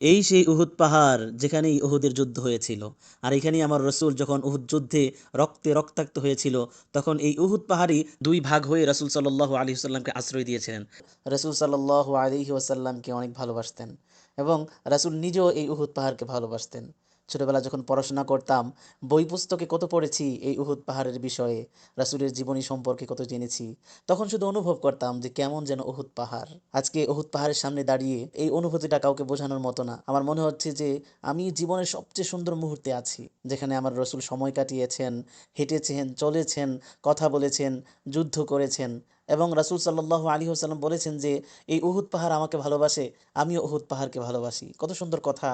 এই সেই উহুদ পাহাড় যেখানেই উহুদের যুদ্ধ হয়েছিল। আর এখানেই আমার রসুল যখন উহুদ যুদ্ধে রক্তে রক্তাক্ত হয়েছিল, তখন এই উহুদ পাহাড়ই দুই ভাগ হয়ে রসুল সাল্লাল্লাহু আলাইহি ওয়াসাল্লামকে আশ্রয় দিয়েছিলেন। রসুল সাল্লাল্লাহু আলাইহি ওয়াসাল্লামকে অনেক ভালোবাসতেন এবং রসুল নিজেও এই উহুদ পাহাড়কে ভালোবাসতেন। ছোটবেলা যখন পড়াশোনা করতাম, বই পুস্তকে কত পড়েছি এই উহুদ পাহাড়ের বিষয়ে, রাসূলের জীবনী সম্পর্কে কত জেনেছি। তখন শুধু অনুভব করতাম যে কেমন যেন উহুদ পাহাড়। আজকে উহুদ পাহাড়ের সামনে দাঁড়িয়ে এই অনুভূতিটা কাউকে বোঝানোর মতো না। আমার মনে হচ্ছে যে আমি জীবনের সবচেয়ে সুন্দর মুহূর্তে আছি, যেখানে আমার রসুল সময় কাটিয়েছেন, হেঁটেছেন, চলেছেন, কথা বলেছেন, যুদ্ধ করেছেন। এবং রাসূল সাল্লাল্লাহু আলাইহি ওয়াসাল্লাম বলেছেন যে এই উহুদ পাহাড় আমাকে ভালোবাসে, আমিও উহুদ পাহাড়কে ভালোবাসি। কত সুন্দর কথা,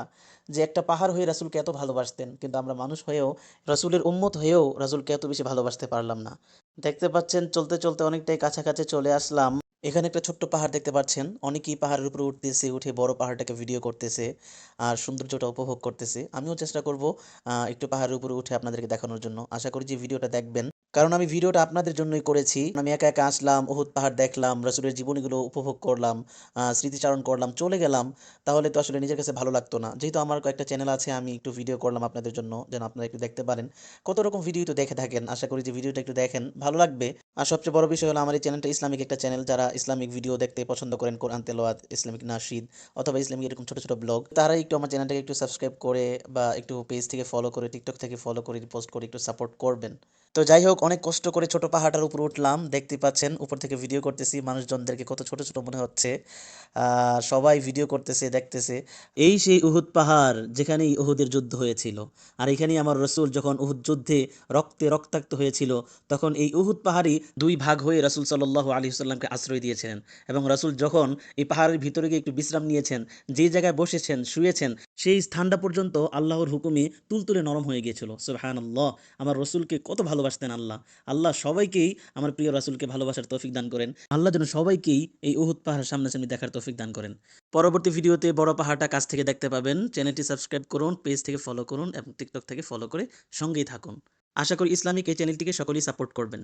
যে একটা পাহাড় হয়ে রাসূলকে এত ভালোবাসতেন, কিন্তু আমরা মানুষ হয়েও, রাসূলের উম্মত হয়েও রাসূলকে এত বেশি ভালোবাসতে পারলাম না। দেখতে পাচ্ছেন চলতে চলতে অনেকটাই কাছাকাছি চলে আসলাম। এখানে একটা ছোট্ট পাহাড় দেখতে পাচ্ছেন, অনেকেই পাহাড়ের উপরে উঠতেছে, উঠে বড় পাহাড়টাকে ভিডিও করতেছে আর সৌন্দর্যটা উপভোগ করতেছে। আমিও চেষ্টা করব একটু পাহাড়ের উপরে উঠে আপনাদেরকে দেখানোর জন্য। আশা করি যে ভিডিওটা দেখবেন, কারণ আমি ভিডিওটা আপনাদের জন্যই করেছি। আমি একা একা আসলাম, উহুদ পাহাড় দেখলাম, রাসূলের জীবনীগুলো উপভোগ করলাম, স্মৃতিচারণ করলাম, চলে গেলাম। তাহলে তো আসলে নিজের কাছে ভালো লাগতো না। যেহেতু আমার কয়েকটা চ্যানেল আছে, আমি একটু ভিডিও করলাম আপনাদের জন্য, যেন আপনারা একটু দেখতে পারেন। কত রকম ভিডিও তো দেখে থাকেন, আশা করি যে ভিডিওটা একটু দেখেন, ভালো লাগবে। আর সবচেয়ে বড় বিষয় হলো আমার এই চ্যানেলটা ইসলামিক একটা চ্যানেল। যারা ইসলামিক ভিডিও দেখতে পছন্দ করেন, কোরআন তেলাওয়াত, ইসলামিক নাশিদ অথবা ইসলামিক এরকম ছোট ছোট ব্লগ, তারা একটু আমার চ্যানেলটাকে একটু সাবস্ক্রাইব করে বা একটু পেজ থেকে ফলো করে, টিকটক থেকে ফলো করে, রিপোস্ট করে একটু সাপোর্ট করবেন। তো যাই হোক, অনেক কষ্ট করে ছোট পাহাড়টার উপর উঠলাম। দেখতে পাচ্ছেন উপর থেকে ভিডিও করতেছি, মানুষজনদেরকে কত ছোট ছোট মনে হচ্ছে। সবাই ভিডিও করতেছে, দেখতেছে। এই সেই উহুদ পাহাড় যেখানেই উহুদের যুদ্ধ হয়েছিল। আর এখানেই আমার রসুল যখন উহুদ যুদ্ধে রক্তে রক্তাক্ত হয়েছিল, তখন এই উহুদ পাহাড়ই দুই ভাগ হয়ে রাসূল সাল্লাল্লাহু আলাইহি ওয়াসাল্লামকে আশ্রয় দিয়েছিলেন। এবং রাসূল যখন এই পাহাড়ের ভিতরে গিয়ে একটু বিশ্রাম নিয়েছেন, যে জায়গায় বসেছেন, শুয়েছেন, সেই স্থানটা পর্যন্ত আল্লাহর হুকুমে তুলতুলে নরম হয়ে গিয়েছিল। সুবহানাল্লাহ! আমার রসুলকে কত ভালোবাসতেন আল্লাহ। আল্লাহ সবাইকেই আমার প্রিয় রাসূলকে ভালোবাসার তৌফিক দান করেন। আল্লাহ যেন সবাইকেই এই উহুদ পাহাড় সামনাসামনি দেখার তৌফিক দান করেন। পরবর্তী ভিডিওতে বড় পাহাড়টা কাছ থেকে দেখতে পাবেন। চ্যানেলটি সাবস্ক্রাইব করুন, পেজ থেকে ফলো করুন এবং টিকটক থেকে ফলো করে সঙ্গেই থাকুন। আশা করি ইসলামিক এই চ্যানেলটিকে সকলেই সাপোর্ট করবেন।